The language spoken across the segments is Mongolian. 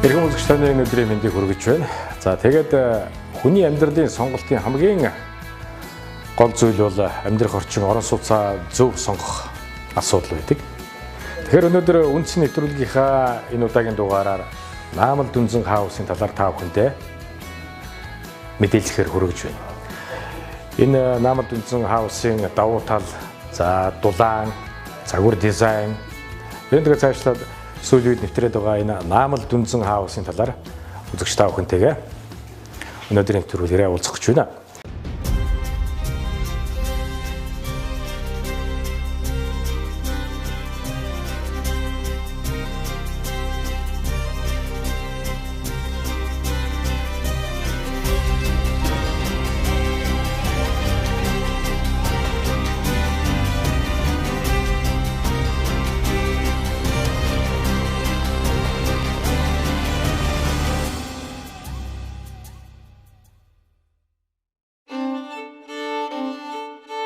Иргэн үзэгч таны өнөөдрийн мэндийг хүргэж байна. За тэгээд хүний амьдралын сонголтын хамгийн гол зүйл бол амьдрах орчин орон сууцаа зөв сонгох асуудал байдаг. Тэгэхээр өнөөдөр үндсэн нэвтрүүлгийнхаа энэ удаагийн дугаараар Наамал Дүнзэн хаусын талаар та бүхэндээ мэдээлэлээр хүргэж байна. Энэ Наамал Дүнзэн хаусын давуу тал, за дулаан, загвар дизайн, энэ цаашлаад сүүлийн үед нэвтрээд байгаа энэ Наамал Дүнзэн хаусын талаар үзэгч та бүхэнтэйгээ өнөөдрийн нэвтрүүлгээрээ уулзах гэж байна.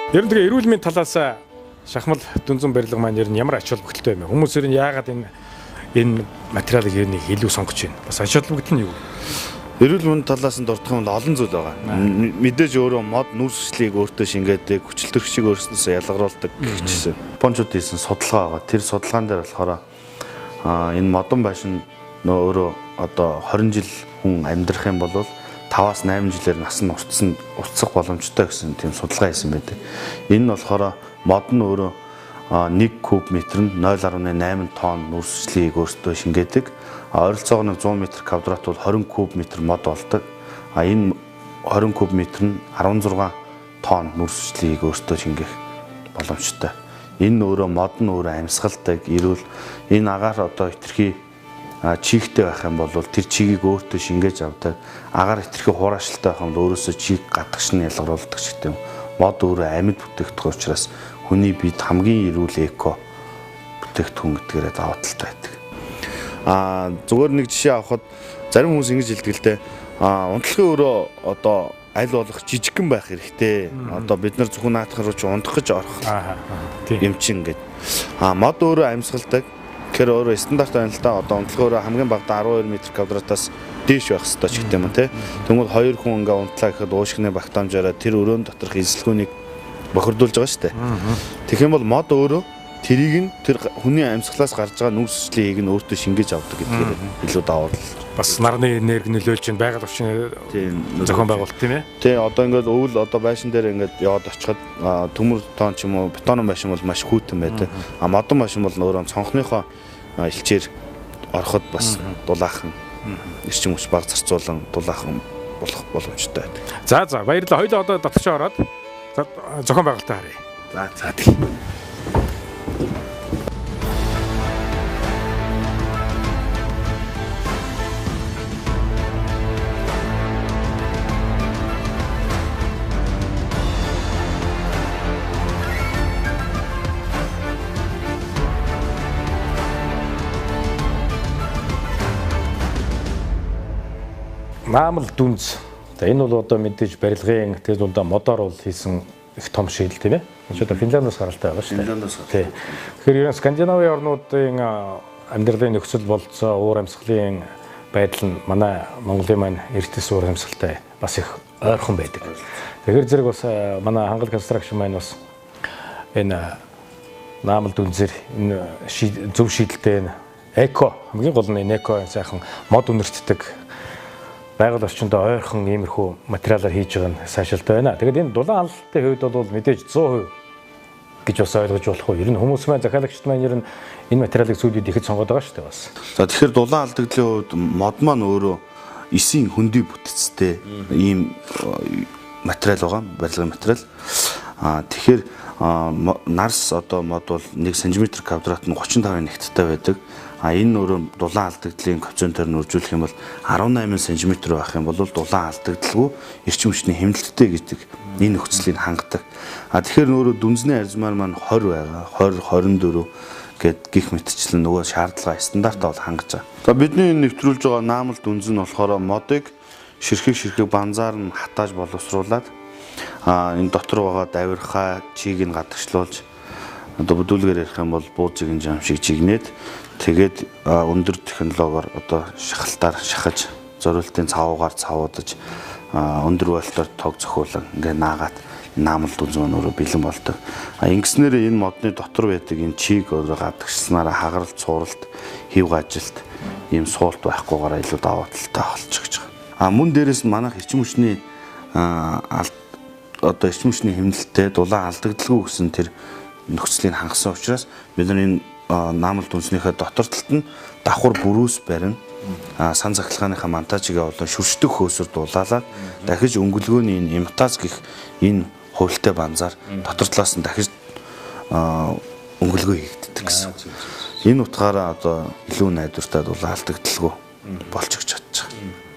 Ер нь тэгээ эрүүл мэндийн талаас шахмал дүнзэн барилга маань ер нь ямар ач холбогдолтой юм бэ? Хүмүүс ер нь яагаад энэ материалыг ер нь илүү сонгож байна? Бас ач холбогдол нь юу? Эрүүл мэндийн талаас нь дурдах юм бол олон зүйл байгаа. Мэдээж өөрөө мод нүрсчлийг өөртөө шингээдэг, хүчил төрөгчийг өөрснөөсөө ялгаруулдаг гэжсэн. Японочдод хийсэн судалгаа байгаа. Тэр судалгаан дээр болохоор энэ модон байшин өөрөө одоо 20 жил хүн амьдрах юм бол 5-8 жилээр нас нь уртсах боломжтой гэсэн тийм судалгаа хийсэн байдаг. Энэ нь болохоор мод нь өөрөө 1 куб метр нь 0.8 тонн нүрсчлийг өөртөө шингээдэг. Ойролцоогоор 100 м квадрат бол 20 куб метр мод болдог. Энэ 20 куб метр нь 16 тонн нүрсчлийг өөртөө шингээх боломжтой. Энэ өөрөө мод нь өөрөө амьсгалдаг, эрүүл энэ агаар одоо хэтэрхий чигтэй байх юм бол тэр чигийг өөртөө шингээж авдаг. Агаар хэтэрхий хураашилтай байх юм бол өөрөөсөө чиг гадагш нь ялгаруулдаг ч гэдэг юм. Мод өөрөө амьд бүтээгдэхүүн учраас хүний бид хамгийн эрүүл эко бүтээгдэхүүн гэдгээрээ даваа талтай байдаг. Зүгээр нэг жишээ авахад зарим хүмүүс ингэж хэлдэг л дээ. Унтлагын өрөө одоо аль болох жижигхэн байх хэрэгтэй. Одоо бид нар зөвхөн наадах руу чи унтах гэж орох юм чинь ингээд. Мод өөрөө амьсгалдаг. Тэгэхээр өөрөө стандарт байна л да. Одоо унтлагын өрөө хамгийн багадаа 12 м квадратаас дээш байх хэрэгтэй ч гэдэг юм те. Тэгвэл 2 хүн ингээ унтлаа гэхэд уушгины багтаамжаараа тэр өрөөнд доторх эзлэгүүнийг бохирдуулж байгаа шүү дээ. Тэгэх юм бол мод өөрөө тэрийг нь тэр хүний амьсгалаас гарч байгаа нүрсчлийг нь өөртөө шингээж авдаг гэдгээр илүү давуу тал. Бас нарны энерги нөлөөлж чинь байгаль орчны зохион байгуулалт тийм ээ. Тий, одоо ингээд өвөл одоо байшин дээр ингээд яваад очиход төмөр тоон ч юм уу бетонон байшин бол маш хүйтэн байдаг. Модон байшин бол өөрөө цонхныхоо элчээр ороход бас дулаахан эрчим хүч баг зарцуулан дулаахан болох боломжтой байдаг. За баярлалаа. Хоёулаа одоо дотгошоо ороод зохион байгуулалтаа харъя. За тий. Наамал Дүнз. Энэ бол одоо мэдээж барилгын тэгээд дундаа модоор бол хийсэн их том шийдэл тийм ээ. Энэ ч одоо Финландаас гаралтай байгаа шүү дээ. Финландаас. Тэгэхээр ерөн Скандинавын орнуудын амьдралын нөхцөл болцоо, уур амьсгалын байдал нь манай Монголын маань эрдэс уур амьсгалтай бас их ойрхон байдаг. Тэгэхээр зэрэг бас манай Хангал констракшн маань бас энэ Наамал Дүнзэр энэ зөв шийдэлтэй энэ эко хамгийн гол нь энэ эко сайхан мод үнэртдэг байгаль орчинд ойрхон иймэрхүү материалаар хийж байгаа нь сайшилтай байна. Тэгээд энэ дулаан аллалтын хувьд бол мэдээж 100% гэж бас ойлгож болох уу? Ер нь хүмүүс маань захиалагчд маань ер нь энэ материалыг сүүлийн үед ихэд сонгоод байгаа шүү дээ бас. За тэгэхээр дулаан алдагдлын хувьд мод маань өөрөө 9 хөндөй бүтэцтэй ийм материал байгаа, барилгын материал. Тэгэхээр нарс одоо мод бол 1 см квадрат нь 35 нэгттэй байдаг. Энэ өөрөө дулаан алдагдлын коэффициентээр нь үржүүлэх юм бол 18 см байх юм бол дулаан алдагдaltaгүй эрчим хүчний хэмнэлттэй гэдэг энэ нөхцөлийг хангадаг. Тэгэхээр өөрөө дүнзний арзмаар маань 20 байгаа. 20 24 гэд гих мэтчлэн нөгөө шаардлага стандартаа бол хангаж байгаа. За бидний энэ нэвтрүүлж байгаа Наамал Дүнзэн нь болохоор модыг ширхэг банзаар нь хатааж боловсруулад энэ дотор байгаа давирхаа чийг нь гадагшлуулж одоо бүдүүлгээр ярих юм бол буузын жам шиг жигнээд тэгээд өндөр технологиор одоо шахалтаар шахаж зориултын цавуугаар цавуудаж өндөр вольтоор тог зохиулан ингээ наагаад наамал дүнз маань өөрөө бэлэн болдог. Ингэснээр энэ модны дотор байдаг энэ чиг өөрөө гадагшснараа хагаралт, цууралт, хев гажилт ийм суулт байхгүйгээр илүү даваа талтай болчих гэж байгаа. Мөн дээрээс манайх эрчим хүчний одоо эрчим хүчний хэмнэлттэй дулаан алдагдaltaгүй гэсэн тэр нөхцөлийг хангасан учраас бид нар энэ наамал дүнснийхээ дотор талд нь давхар бүрүүс барин сан захилгааныхаа монтажигээ болон шүршдэг хөөсөр дулаалаад дахиж өнгөлгөөний энэ имитац гэх энэ хувилтай банзаар дотор талаас нь дахиж өнгөлгөө хийгддэг гэсэн. Энэ утгаараа одоо илүү найдвартай дулаан алдагдaltaгүй болчих гэж бодож байгаа.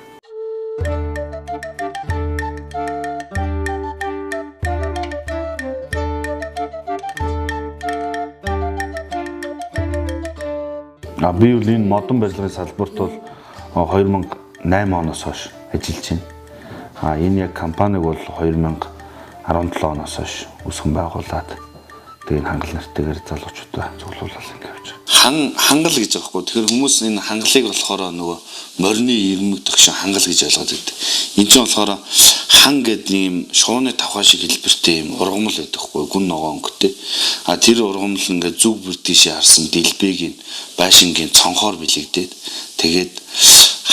Би бол энэ модон барилгын салбарт бол 2008 оноос хойш ажиллаж байна. Энэ яг компаниг бол 2017 оноос хойш үүсгэн байгуулад тэгээд хангал нартайгаар залуучуудаа цуглуулсан гэж явж байгаа. Хангал гэж байгаа хгүй. Тэгэхээр хүмүүс энэ хангалыг болохоор нөгөө морины ирмэгдэх шиг хангал гэж ойлгоод байдаг. Энд чинь болохоор хан гэдэг ийм шууны тавхаа шиг хэлбэртэй ийм ургамал байдаг хгүй. Гүн ногоо өнгөтэй. Тэр ургамал ингээд зүг бүр тийшээ харсан дэлбэгийн байшингийн цонхоор бэлэгдээд тэгээд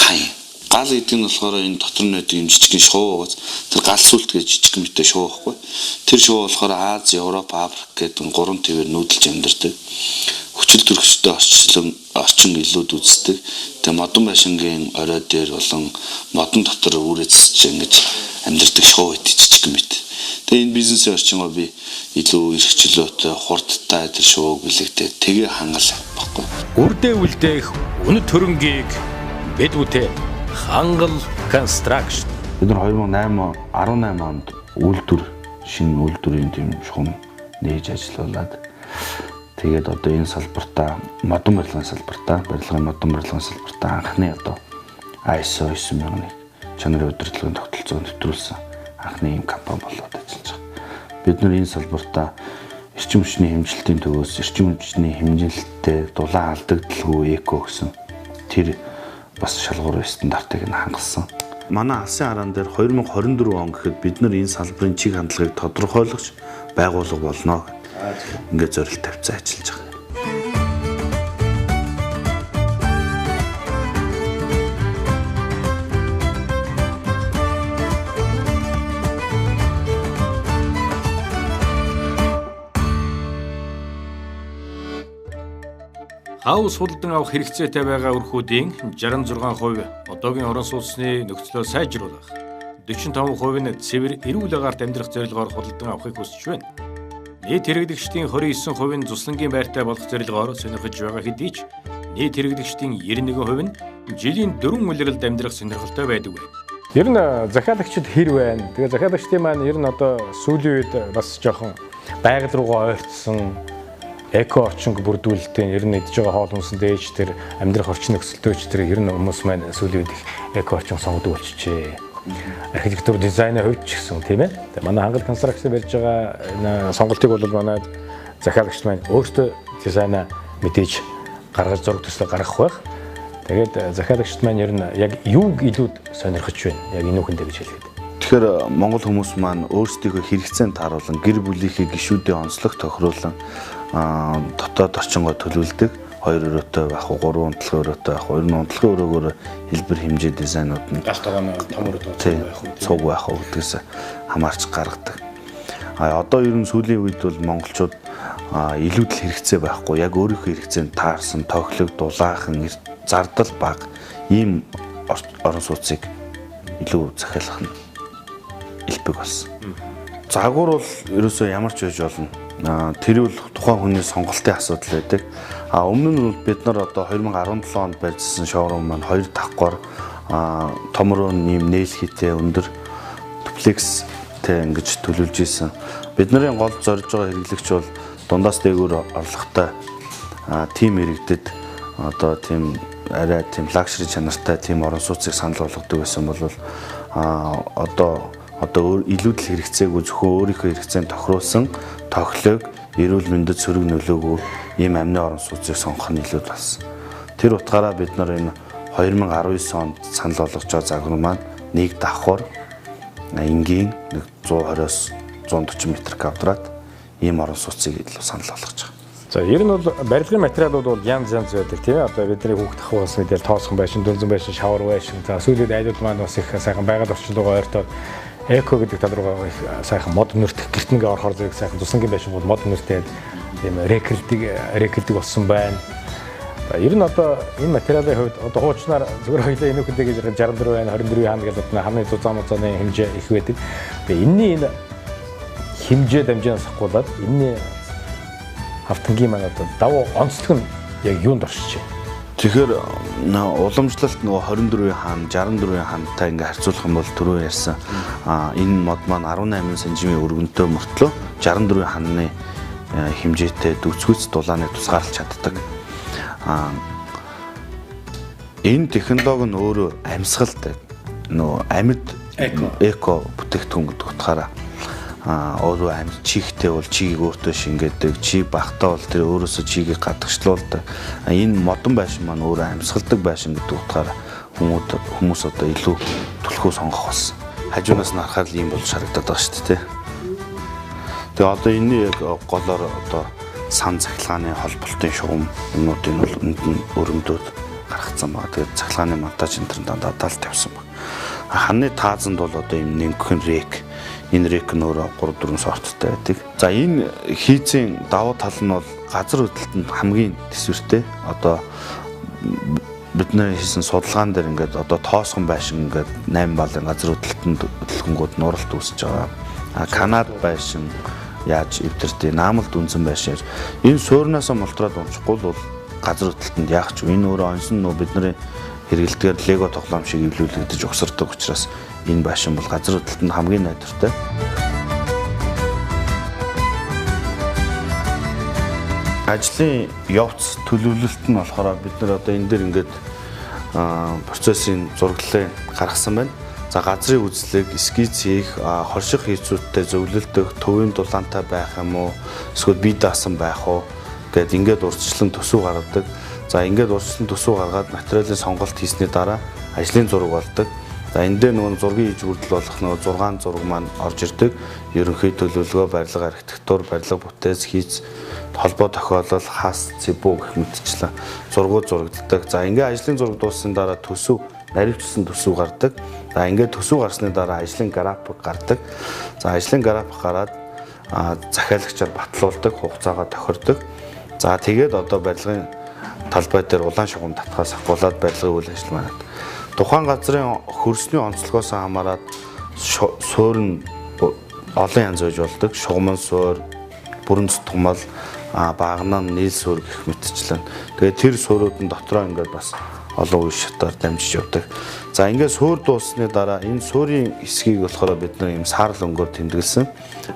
хай гал гэдэг нь болохоор энэ дотор нь байдаг юм жижигхэн шуу ууц тэр гал сүлт гэж жижиг мэтэй шуу байхгүй. Тэр шуу болохоор Аз, Европ, Африк гэдэг гурван твээр нүүдэлж амьдардаг. Хүчил төрхөстэй орчин илүүд үздэг. Тэгээ модон байшингийн орой дээр болон модон дотор үрээцэж ингэж амьдардаг шуу байт жижиг мэт. Тэгээ энэ бизнесийн орчингоо би илүү эрх чөлөөтэй хурдтай тэр шууг бэлэгдээ тэгээ хангал баггүй. Үрдээ үлдээх үнэт хөрөнгийг бэдгүүтэй хангал construction. Бид нар 2018 онд шинэ үйлдвэрийн тийм шугам нээж ажиллаулаад тэгээд одоо энэ салбартаа модон барилгын салбартаа анхны одоо ISO 9001 чанарын удирдлагын тогтолцоог нэвтрүүлсэн анхны ийм компани болоод ажиллаж байгаа. Бид нар энэ салбартаа эрчим хүчний хэмжилтийн төвөөс эрчим хүчний хэмжилттэй дулаан алдагдaltaгүй эко гэсэн тэр бас шалгуур стандартыг нь хангасан. Манай алсын хараан дээр 2024 он гэхэд бид нар энэ салбарын чиг хандлагыг тодорхойлгож байгуулга болно гэдэг ингээд зорилт тавьсан ажиллаж байгаа. Хаус худалдан авах хэрэгцээтэй байгаа өрхүүдийн 66% одоогийн орон сууцны нөхцөлөө сайжруулах, 45% нь цэвэр эрүүл агаарт амьдрах зорилгоор худалдан авахыг хүсэж байна. Нийт хэрэглэгчдийн 29% нь цуслангийн байртай болох зорилгоор сонирхож байгаа хэдий ч нийт хэрэглэгчдийн 91% нь жилийн 4 улиралд амьдрах сонирхолтой байдаг байна. Ер нь захиалагчид хэр байна? Тэгээ захиалагчдын маань ер нь одоо сүүлийн үед бас жоохон байгаль руугаа ойртсон эко орчинг бүрдүүлэлтийн ер нь идж байгаа хоол хүнсэнд ээж тэр амьдрах орчин нөхцөлтөөч тэр ер нь хүмүүс маань сүүлийн үед эко орчин сонгодог болчихжээ. Архитектур дизайны хувьд ч гэсэн тийм ээ. Тэгээ манай хангал конструкци барьж байгаа сонголтыг бол манай захиалагч маань өөртөө дизайна мэдээж гаргаж зураг төслөө гаргах байх. Тэгээд захиалагчд маань ер нь яг юуг илүүд сонирхож байна? Яг энэ үхэндээ гэж хэлээд. Тэгэхээр монгол хүмүүс маань өөрсдийнхөө хэрэгцээнд тааруулан гэр бүлийнхээ гишүүдийн онцлог тохируулан дотоод орчингоо төлөвлөдөг. 2 өрөөтэй байх уу, 3 унтлагын өрөөтэй байх уу, 2 унтлагын өрөөгөөр хэлбэр хэмжээ дизайнууд нь галт байгаа том өрөөтэй байх уу, цуг байх уу гэдгээс хамаарч гаргадаг. Одоо ер нь сүүлийн үед бол монголчууд илүү л хэрэгцээ байхгүй, яг өөрийнхөө хэрэгцээнд таарсан тохилог дулаахан зардал бага ийм орон сууцыг илүү захиалах нь элбэг болсон. Загвар бол ерөөсөө ямар ч байж болно. Тэр бол тухайн хүний сонголтын асуудал байдаг. Өмнө нь бид нар одоо 2017 онд барьжсэн шоурум маань 2 давхгаар том руу нэм нээлхийтэй өндөр дуплекстэй ингэж төлөвлөж исэн. Бидний гол зорж байгаа хэрэглэгч бол дундаас дээгүүр орлоготой тим иргэдэд одоо тийм арай тийм лакшри чанартай тийм орон сууцыг санал болгодог байсан бол одоо илүүдл хэрэгцээгүй зөвхөн өөрийнхөө хэрэгцээнд тохируулсан тохилог эрүүл мэндэд сөрөг нөлөөгүй ийм амны орон сууцыг сонгох нь илүү болсон. Тэр утгаараа бид нар энэ 2019 онд санал болгож байгаа загвар маань нэг давхар энгийн 120-оос 140 м2 ийм орон сууцыг илүү санал болгож байгаа. За ер нь бол барилгын материалууд бол янз янз байдаг тийм ээ. Одоо бидний хүүхд ах бас мэдээлэл тоосхон байшин, дүнзэн байшин, шавар байшин. За сүүлийн айлууд маань бас их сайхан байгаль орчиндөө ойртоод эко гэдэг тал руугаа их сайхан мод нэртэх гэртнгээ орохоор зэрэг сайхан тусангийн байшин бол мод нэртэй тийм рекрэлдэг болсон байна. Ер нь одоо энэ материалын хувьд одоо хуучнаар зөвхөн хоёлаа энэ үхэндээ гэж 64 байна, 24 хаана гэдэг нь хамны зузааны хэмжээ их байдаг. Тэгээ энэний энэ хэмжээ дамжаанаас ахгуулаад энэний автангийн маань одоо давуу онцлог нь яг юунд оршиж байна? Тэгэхээр уламжлалт нөгөө 24-ийн хаан, 64-ийн хаантай ингээ харьцуулах юм бол түрүү ярьсан энэ мод маань 18 см өргөнтэй мөртлөө 64-ийн хааны хэмжээтэй дүүцгүйц дулааны тусгаарлаж чаддаг. Энэ технологи нь өөрөө амьсгалтай нөгөө амьд эко бүтээгдэхүүн гэдэг утгаараа өөрөө амьд чихтэй бол чигийг өөртөө шингээдэг, чиг багтаа бол тэр өөрөөсөө чигийг гадагшлуулдаг. Энэ модон байшин маань өөрөө амьсгалдаг байшин гэдэг утгаараа хүмүүс одоо илүү түлхүү сонгох болсон. Хажуунаас нь харахад ийм бол шарагдаад байгаа шүү дээ. Тэгээ одоо энэ яг голоор одоо сан цахилгааны холболтын шугам юмнуудын бол энд нь өрөмдөөд гаргацсан байгаа. Тэгээд цахилгааны монтаж энэ дандаа даалт тавьсан байна. Ханны таазанд бол одоо юм нэгэн рек. Энэ рек нь өөрөө 3-4 сорттой байдаг. За энэ хийцийн давуу тал нь бол газар хөдлөлтөнд хамгийн төсвөртэй. Одоо бидний хийсэн судалгаан дээр ингээд одоо тоосхон байшин ингээд 8 балын газар хөдлөлтөнд хөдөлгөнгүүд нуралт үүсэж байгаа. Канад байшин яаж эвдэртэй, наамал дүнзэн байшин. Энэ суурнаас мултраад унчихгүй бол газар хөдлөлтөнд яах ч энэ өөрөө онсон нөө бидний хэрэгэлдгээр лего тоглоом шиг эвлүүлэгдэж угсардаг учраас энэ байшин бол газар хөдлөлтөнд хамгийн найдвартай. Ажлын явц төлөвлөлт нь болохоор бид нар одоо энэ дээр ингээд процессын зураглалыг гаргасан байна. За газрын үзлэг, эскиз хийх, хорших хийцүүдтэй зөвлөлдөх, төвийн дулаантай байх юм уу, эсвэл бие даасан байх уу гэд ингээд урьдчилан төсөв гаргадаг. За ингээд урьдчилан төсөв гаргаад материалын сонголт хийсний дараа ажлын зураг болдог. За энэ дээр нөгөө зургийг хийж хүрдэл болох нөгөө 6 зураг маань орж ирдэг. Ерөнхий төлөвлөгөө, барилга, архитектур, барилга бүтээц, хийц, холбоо тохиолол, хас, цэбүү гэх мэтчлэн зургууд зурагддаг. За ингээд ажлын зураг дууссаны дараа төсөв, наривчсан төсөв гардаг. За ингээд төсөв гарсны дараа ажлын график гардаг. За ажлын график гараад захиалагчаар батлуулдаг, хугацаагаа тохирдог. За тэгээд одоо барилгын талбай дээр улаан шугам татхаас ахгуулаад барилгын үйл ажил маань. Тухайн газрын хөрсний онцлогоос хамаарат суур нь олон янз байж болдог. Шугамн суур, бүрэн цутгамал, багнан, нийл суур гэх мэтчлэн. Тэгээд тэр суурууд нь дотроо ингээд бас олон үе шатаар дамжиж явдаг. За ингээд суур дууссаны дараа энэ суурийн хэсгийг болохоор бид нар юм саарл өнгөөр тэмдэглэсэн.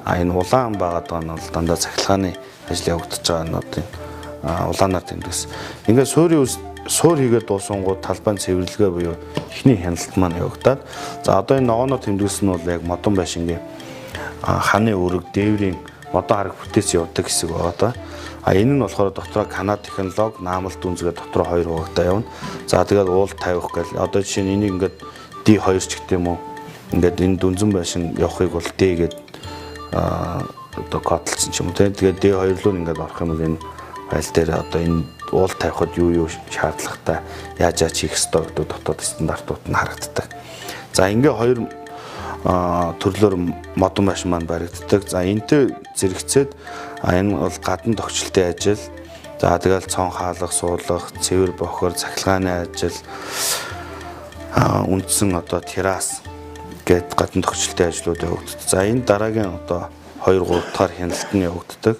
Энэ улаан байгаад байгаа нь бол дандаа цахилгааны ажил явагдаж байгаа нуудын улаанаар тэмдэглэсэн. Ингээд суур хийгээд дуусангууд талбайн цэвэрлэгээ буюу эхний хяналт маань явагдаад за одоо энэ ногооноор тэмдэглэсэн нь бол яг модон байшингийн ханы өрөг дээврийн модон хараг бүтээц явдаг хэсэг байгаа. Энэ нь болохоор дотроо Канад технологи, наамал дүнзгээ дотроо 2 хуваагтаа явна. За тэгээд уул тавих гэл одоо жишээ нь энийг ингээд D2 ч гэх юм уу ингээд энэ дүнзэн байшин явахыг бол D гээд одоо кодлсон ч юм уу тэгээд D2 руу ингээд орох юм бол энэ файл дээр одоо энэ уул тавихад юу шаардлагатай яаж хийх ёстой гэдэг дотоод стандартууд нь харагддаг. За ингээ хоёр төрлөөр модон байшин маань баригддаг. За энэтэй зэрэгцээд энэ бол гадна тогтчлтын ажил. За тэгэл цон хаалгах, суулгах, цэвэр бохор, цахилгааны ажил, үндсэн одоо террас гэд гадна тогтчлтын ажлууд явагддаг. За энэ дараагийн одоо 2-3 дахь хяналт нь явагддаг.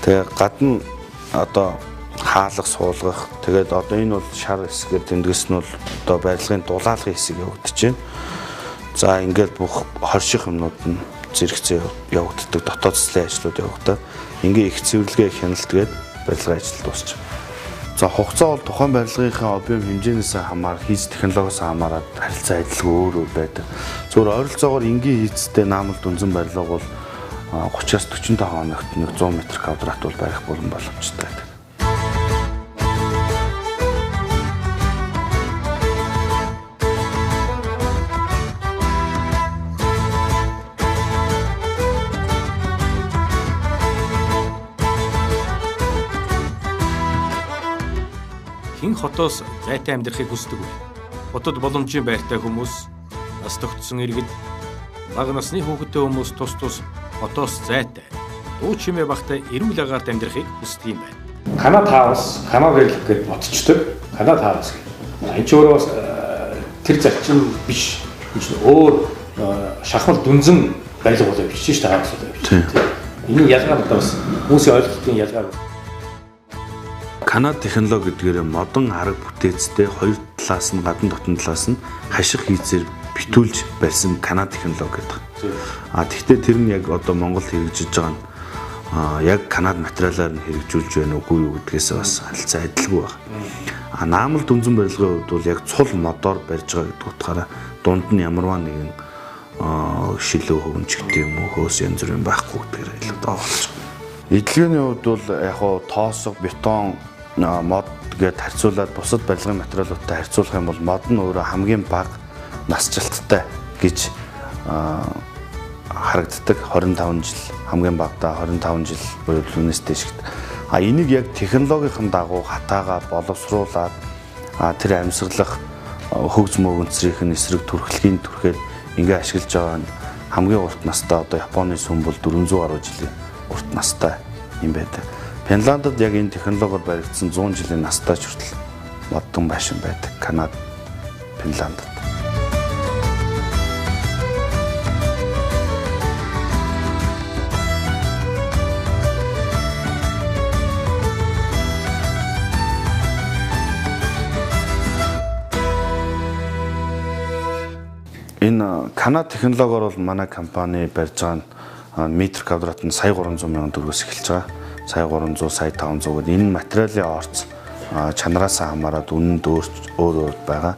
Тэгээ гадна одоо хаалгах, суулгах. Тэгээд одоо энэ бол шар хэсгээр тэмдэглэсэн нь бол одоо барилгын дулаалгын хэсэг явагдаж байна. За ингээд бүх хорших юмнууд нь зэрэгцээ явагддаг, дотоод цэцлийн ажлууд явагдаад ингээ их цэвэрлэгээ хяналт гээд барилгын ажил дуусчих. За хугацаа бол тухайн барилгынхаа объем хэмжээнээс хийц технологиос хамаарат харилцан адилгүй өөр байдаг. Зөвхөн ойролцоогоор энгийн хийцтэй наамал дүнзэн барилга бол 30-аас 45 хоногт нэг 100 м2 бол барих болон боломжтой байдаг. Хэн хотоос зайтай амьдрахыг хүсдэг вэ? Хотод боломжийн байртай хүмүүс, нас тогтсон иргэд, бага насны хүүхэдтэй хүмүүс тус хотоос зайтай, дуу чимээ багтай эрүүл агаарт амьдрахыг хүсдэг юм байна. Канад хаус, Канад гэрлэх гэж бодчихдог. Канад хаус гэх. Энэ ч өөрөө тэр зарчим биш. Өөр шахмал дүнзэн барилга болоо бичиж шүү дээ хаусуудаа бичиж. Энэ ялгаар одоо бас хүмүүсийн ойлголтын ялгаар. Канад технологи гэдгээр модон арга бүтээцтэй хоёр талаас нь гадна дотн талаас нь хашиг хийцээр битүүлж барьсан Канад технологи гэдэг. Тэгвэл тэр нь яг одоо Монголд хэрэгжиж байгаа нь яг Канад материалаар нь хэрэгжүүлж байна уугүй юу гэдгээс бас харилцаа адилгүй байна. Наамал дүнзэн барилгын хувьд бол яг цул модоор барьж байгаа гэдэг утгаараа дунд нь ямарваа нэгэн шилүү хөвөнч гэдэг юм уу хөөс янз бүрийн байхгүй гэдгээр илүү доо болж байгаа. Эдлэгийн хувьд бол яг тоосго бетон мод гээд харьцуулаад бусад барилгын материалуудтай харьцуулах юм бол мод нь өөрөө хамгийн бага насжилттай гэж харагддаг. 25 жил хамгийн багадаа 25 жил буюу түүнээс дээшгт. Энийг яг технологийн дагуу хатаага боловсруулад тэр амьсгалах хөгж мөгөнцрийн эсрэг төрхлөгийн түрхээр ингээ ашиглаж байгаа нь хамгийн урт настай одоо Японы сүм бол 400 гаруй жилийн урт настай юм байдаг. Финландд яг энэ технологиор баригдсан 100 жилийн настай ч хүртэл модон байшин байдаг. Канад, Финландд. Энэ Канад технологиор бол манай компани барьж байгаа метр квадрат нь сая 300 мянган төгрөгөөс эхэлж байгаа. Сая 300, сая 500 гэдэг энэ материалын орц чанараас хамаарат үнэнд өөр байгаа.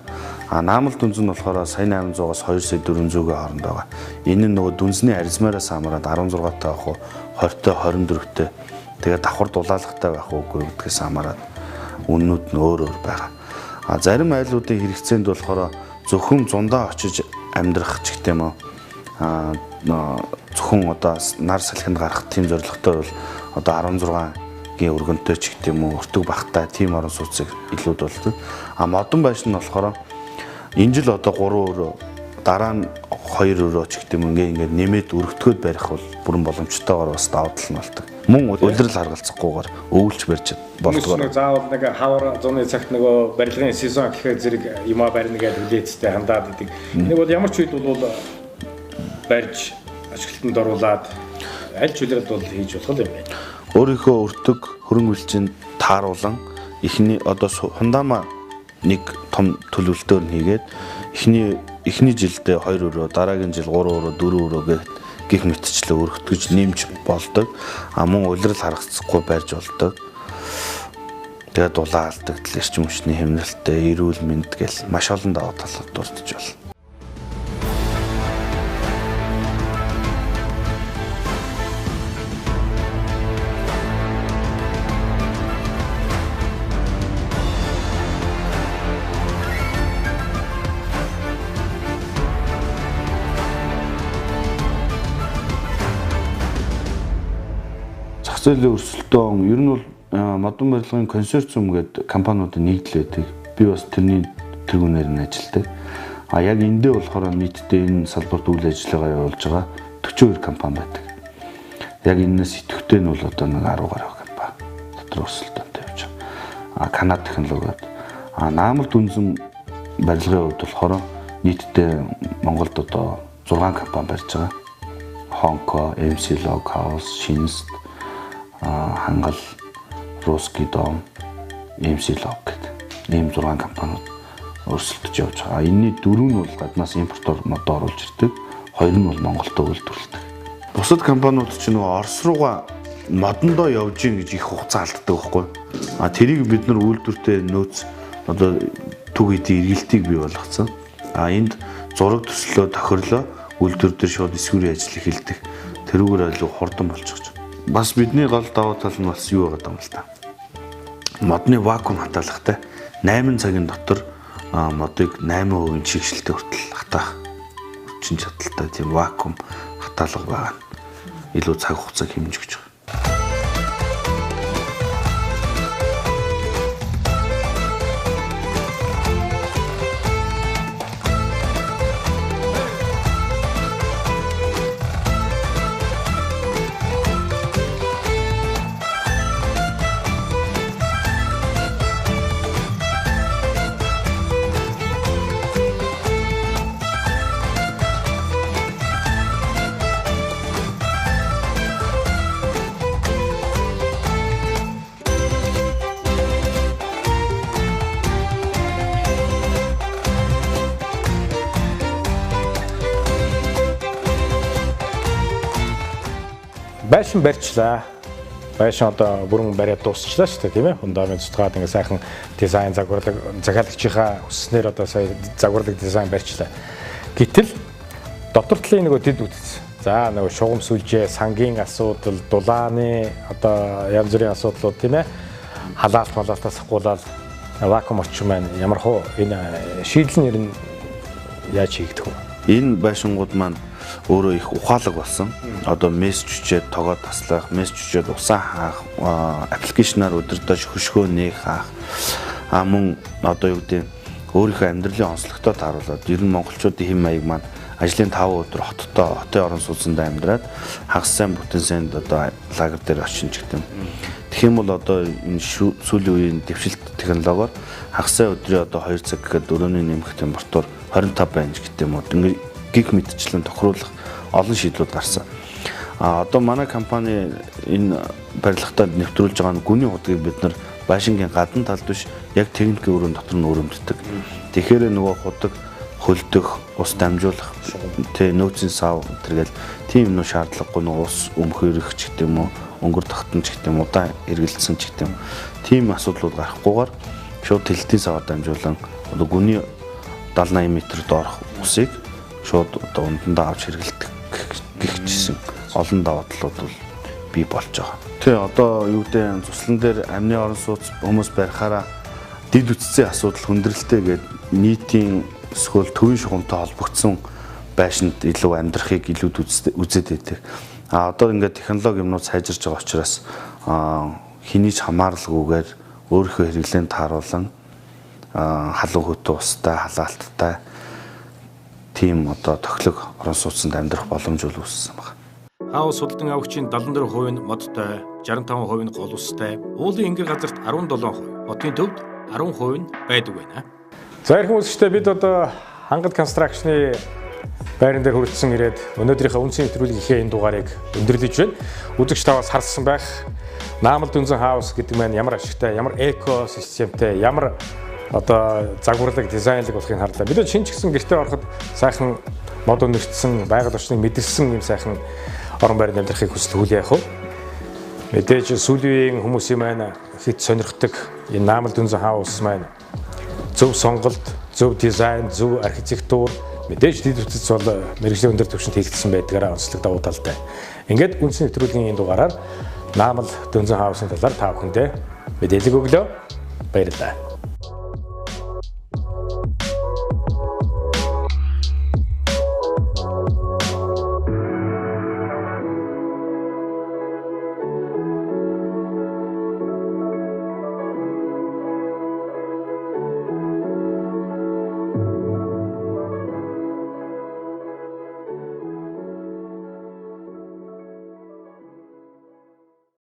Наамал дүнзэн нь болохоор сая 800-аас 2 сая 400-ийн хооронд байгаа. Энэ нь нөгөө дүнзний аризмаараас хамаарат 16 таа авах уу, 20-той 24-той тэгээд давхар дулаалгатай байх уугүй гэдгээс хамаарат үнэнүүд нь өөр байгаа. Зарим айлуудын хэрэгцээнд болохоор зөвхөн зундаа очиж амьдрах ч гэдэм үү. Зөвхөн одоо нар салхинд гарах тийм зорилготой бол одоо 16-гийн өргөнтэй ч гэдэм үү өртөг багтай тийм орон сууцыг илүүд болдог. Модон байшин нь болохоор энэ жил одоо 3 өрөө дараа нь 2 өрөө ч гэдэм үү ингээд нэмээд өргөтгөөд барих бол бүрэн боломжтойгоор бас давуу тал нь болдог. Мөн удирдал харгалзахгүйгээр өвлж барьж болдог. Нэг заавал нэг хавар зуны цагт нөгөө барилгын сезон гэхээр зэрэг юмаа барина гэж хүлээцтэй хандаад идэг. Нэг бол ямар ч үед бол барьж ашиглалтанд оруулаад аль ч үйлрэлд бол хийж болох юм байна. Өөрийнхөө өртөг хөрөнгө үйлчинд тааруулан эхний одоо хундамаа нэг том төлөвлөлтөөр нь хийгээд эхний жилдээ 2 өрөө, дараагийн жил 3 өрөө, 4 өрөө гэх мэтчлээ өргөтгөж нэмж болдог. Мөн улирал харгацахгүй барьж болдог. Тэгээд дулаалдаг, эрчим хүчний хэмнэлттэй, эрүүл мэнд гэл маш олон давуу талууд дурдж байна. Зэлийн өрсөлдөөн ер нь бол модон барилгын консорциум гэдэг компаниудын нэгдэл байдаг. Би бас тэрний тэргүүнээр нь ажилладаг. Яг эндээ болохоор нийтдээ энэ салбарт үйл ажиллагаа явуулж байгаа 42 компани байдаг. Яг энэс идэвхтэй нь бол одоо нэг 10 гаруй компани дотор өрсөлдөөнтэй явж байгаа. Канад технологиуд. Наамал дүнзэн барилгын хувьд болохоор нийтдээ Монголд одоо 6 компани барьж байгаа. Хонко, MC Log House, Шинст, Хангал, Русский дом, MC Log гэдэг ийм 6 компаниуд өрсөлдөж явж байгаа. Энэний 4 нь бол гаднаас импортоор модоо оруулж ирдэг, 2 нь бол Монголд үйлдвэрлэдэг. Бусад компаниуд ч нөгөө Орос руугаа модондоо явж ийн гэж их хугацаа алддаг байхгүй. Тэрийг бид нар үйлдвэртэй нөөц одоо түг эдийн эргэлтийг бий болгоцсон. Энд зураг төслөө тохирлоо үйлдвэр дээр шууд эсвэрийн ажил эхэлдэг. тэрүүгээр илүү хурдан болчих гэж. Бас бидний гол давуу тал нь бас юу байгаа юм л та. Модны вакуум хатаалагтай 8 цагийн дотор модыг 8% чигшилтэй хүртэл хатаах хүчин чадалтай тийм вакуум хатаалга байгаа нь илүү цаг хугацааг хэмжиж байгаа. Байшин барьчлаа. Байшин одоо бүрэн бариад дуусчлаа шүү дээ, тийм ээ. Фундамент цуцгаад ингээ сайхан дизайн загварлаг захиалагчийнхаа хүсснээр одоо сая загварлаг дизайн барьчлаа. Гэтэл дотор талын нөгөө дэд үтц. За нөгөө шугам сүлжээ, сангийн асуудал, дулааны одоо янз бүрийн асуудлууд тийм ээ. Халаалт малаалтаас хавуулаад вакуум орчин маань ямар хөө энэ шийдэл нэр нь яаж хийгдэх вэ? Энэ байшингууд маань өөрөө их ухаалаг болсон. Одоо мессеж чичээд тоогоо таслах, мессеж чичээд усаа хаах, аппликейшнаар өдөртөж хөшгөө нээх хаах. Мөн одоо юу гэдэг өөрийнхөө амьдралын онцлогтой тааруулаад ер нь монголчуудын хэм маяг маань ажлын 5 өдөр хотын орон сууцнд амьдраад хагас сайн бүтэн санд одоо лагер дээр очиж гэх юм. Тэгэх юм бол одоо энэ сүүлийн үеийн дэвшилт технологиор хагас сайн өдрийн одоо 2 цаг гэхэд өрөөний нэмэх температур 25 байна гэх юм уу. Ингээд гих мэдчлэн тохируулах олон шийдлүүд гарсан. Одоо манай компани энэ барилгатад нэвтрүүлж байгаа гүний худгийг бид нар байшингийн гадна талд биш яг техникийн өрөөнд дотор нь өрөмддөг. Тэгэхээр нөгөө худаг хөлдөх, ус дамжуулах, нөөцийн сав тэргээл тийм юм шаардлагагүй нөгөө ус өмхөрөх ч гэдэг юм уу, өнгөр тогтнож гэдэг юм удаан эргэлдсэн ч гэдэг юм. Тийм асуудлууд гарахгүйгээр шууд тэлтийн саваар дамжуулан одоо гүний 70-80 м доорх усыг шууд одоо ундандаа авч хэрэглэдэг гихжсэн олон даваа талууд бол бий болж байгаа. Тэ одоо юу гэдэг цуслан дээр амны орон сууц хүмүүс барихаараа дид үтцийн асуудал хүндрэлтэй гээд нийтийн эсвэл төвийн шугамтай холбогдсон байшинд илүү амьдрахыг илүү үзээд байдаг. Одоо ингээд технологи юмнууд сайжирч байгаа учраас хэний ч хамааралгүйгээр өөрийнхөө хэрэглээнд тааруулан халуун хөтөө устай, халаалттай тийм одоо тохилог орон сууцнд амьдрах боломж үүссэн байна. Хаус худалдан авагчийн 74% нь модтой, 65% нь гол устай, уулын энгэр газарт 17%, хотын төвд 10% нь байдаг байна. За ирхэн үзэгчдээ бид одоо хангад констракшны байран дээр хүрэлцэн ирээд өнөөдрийнхээ үнцийн нэвтрүүлгийнхээ энэ дугаарыг өндөрлөж байна. Үзэгч таваас харсан байх Наамал Дүнзэн хаус гэдэг маань ямар ашигтай, ямар экосистемтэй, ямар одоо загварлаг дизайнлаг болохыг харлаа. Бид шинэ ч гэсэн гэртээ ороход сайхан мод өнөртсөн, байгаль орчныг мэдэрсэн юм сайхан орон байранд амьдрахыг хүсэл хүлээ яах вэ? Мэдээж сүүлийн хүмүүсийн маань хэд сонирхдаг энэ Наамал Дүнзэн хаус маань зөв сонголт, зөв дизайн, зөв архитектур мэдээж дэд үтц бол мэргэжлийн өндөр түвшинд хийгдсэн байдгаараа онцлог давуу талтай. Ингээд үндэсний нэвтрүүлгийн энэ дугаараар Наамал Дүнзэн хаусын талаар та бүхэндээ мэдээлэл өглөө. Баярлалаа.